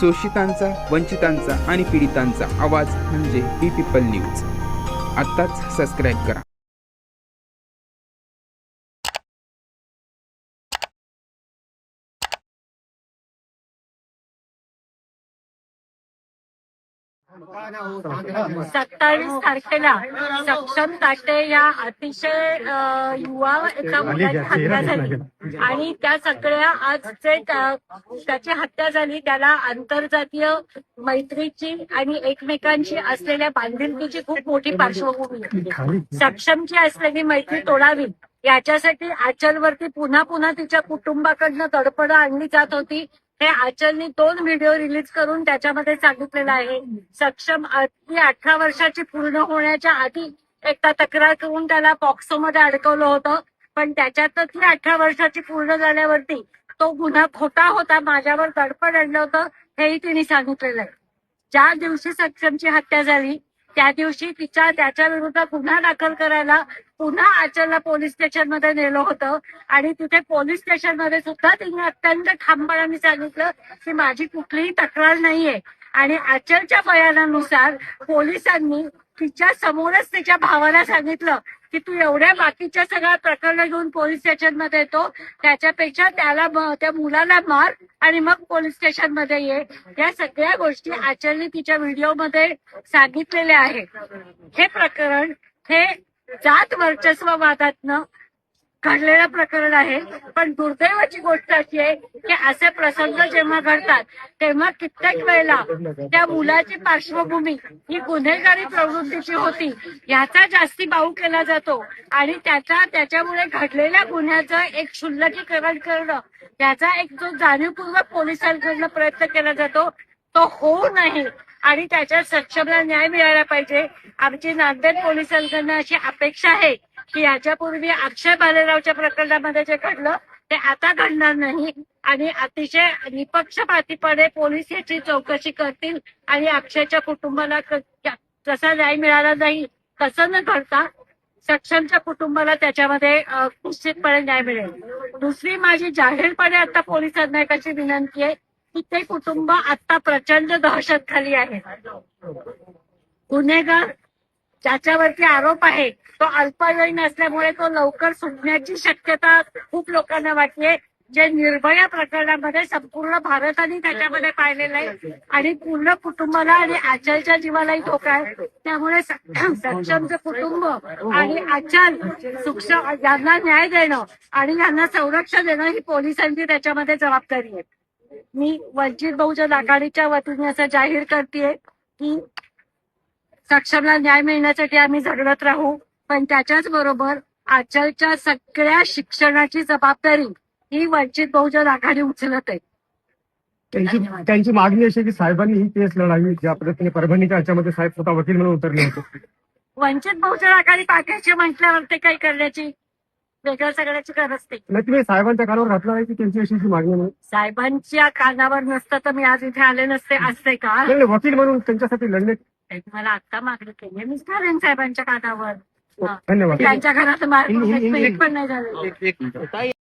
शोषितांचा, वंचितांचा आणि पीडितांचा आवाज म्हणजे बी पीपल न्यूज. आत्ताच सबस्क्राईब करा. सत्तावीस तारखेला सक्षम ताटे या अतिशय युवा एका मुलाची हत्या झाली आणि त्या सगळ्या आज जे त्याची हत्या झाली त्याला आंतरजातीय मैत्रीची आणि एकमेकांची असलेल्या बांधिलकीची खूप मोठी पार्श्वभूमी आहे. सक्षमची असलेली मैत्री तोडावी याच्यासाठी आचलवरती पुन्हा पुन्हा तिच्या कुटुंबाकडनं तडफड आणली जात होती. हे आचलनी 2 व्हिडिओ रिलीज करून त्याच्यामध्ये सांगितलेलं आहे. सक्षम 18 वर्षाची पूर्ण होण्याच्या आधी एकदा तक्रार करून त्याला पॉक्सोमध्ये अडकवलं होतं, पण त्याच्यात ती 18 वर्षाची पूर्ण झाल्यावरती तो गुन्हा खोटा होता, माझ्यावर तडफड आणलं होतं हेही तिने सांगितलेलं आहे. ज्या दिवशी सक्षमची हत्या झाली त्या दिवशी त्याच्या विरुद्ध गुन्हा दाखल करायला पुन्हा आचलला पोलीस स्टेशनमध्ये नेलं होतं आणि तिथे पोलीस स्टेशनमध्ये सुद्धा तिने अत्यंत ठामपणाने सांगितलं की माझी कुठलीही तक्रार नाहीये. आणि आचलच्या बयानानुसार पोलिसांनी तिच्या समोरच तिच्या भावाला सांगितलं की तू एवढ्या बाकीच्या सगळ्या प्रकरणं घेऊन पोलीस स्टेशनमध्ये येतो, त्याच्यापेक्षा त्या मुलाला मार आणि मग पोलीस स्टेशनमध्ये ये. या सगळ्या गोष्टी आचलने तिच्या व्हिडिओमध्ये सांगितलेल्या आहेत. हे प्रकरण हे जात वर्चस्व वादातनं घडलेलं प्रकरण आहे. पण दुर्दैवाची गोष्ट अशी आहे की असे प्रसंग जेव्हा घडतात तेव्हा कित्येक वेळेला त्या मुलाची पार्श्वभूमी ही गुन्हेगारी प्रवृत्तीची होती याचा जास्ती बाऊ केला जातो आणि त्याच्यामुळे घडलेल्या गुन्ह्याचं एक क्षुल्लकीकरण करणं, त्याचा एक जो जाणीवपूर्वक पोलिसांकडनं प्रयत्न केला जातो तो होऊ नये आणि त्याच्यात सक्षमला न्याय मिळाला पाहिजे. आमची नांदेड पोलिसांकडनं अशी अपेक्षा आहे की याच्यापूर्वी अक्षय भालेरावच्या प्रकरणामध्ये जे घडलं ते आता घडणार नाही आणि अतिशय निपक्षपातीपणे पोलीस याची चौकशी करतील आणि अक्षयच्या कुटुंबाला जसा न्याय मिळाला नाही तसं न घडता सक्षमच्या कुटुंबाला त्याच्यामध्ये निश्चितपणे न्याय मिळेल. दुसरी माझी जाहीरपणे आता पोलिसांना एक अशी विनंती आहे की ते कुटुंब आता प्रचंड दहशत खाली आहे. गुन्हेगार ज्याच्यावरती आरोप आहे तो अल्पवयीन असल्यामुळे तो लवकर सुटण्याची शक्यता खूप लोकांना वाटते. जे निर्भया प्रकरणामध्ये संपूर्ण भारताने त्याच्यामध्ये पाहिलेलं आहे आणि पूर्ण कुटुंबाला आणि आचलच्या जीवालाही धोका आहे. त्यामुळे सक्षमचं कुटुंब आणि आचल यांना न्याय देणं आणि यांना संरक्षण देणं ही पोलिसांची त्याच्यामध्ये जबाबदारी आहे. मी वंचित बहुजन आघाडीच्या वतीने असं जाहीर करतेय की सक्षमला न्याय मिळण्यासाठी आम्ही झगडत राहू, पण त्याच्याच बरोबर आचलच्या सगळ्या शिक्षणाची जबाबदारी ही वंचित बहुजन आघाडी उचलत आहे. त्यांची मागणी अशी की साहेबांनी ही केस लढावी, ज्या पद्धतीने परभणीच्या याच्यामध्ये साहेब स्वतः वकील म्हणून उतरले होते. वंचित बहुजन आघाडी पाठवायची म्हटल्यावर ते काही करण्याची वेगळं सगळ्याची गरज नाही. तुम्ही साहेबांच्या कानावर घातला आहे की त्यांची अशी मागणी म्हणून? साहेबांच्या कानावर नसतं तर मी आज इथे आले नसते. असते का वकील म्हणून त्यांच्यासाठी लढणे? मला आता मागणी केली मी साहेबांच्या कानावर. धन्यवाद. त्यांच्या घरात मार पण नाही झालं.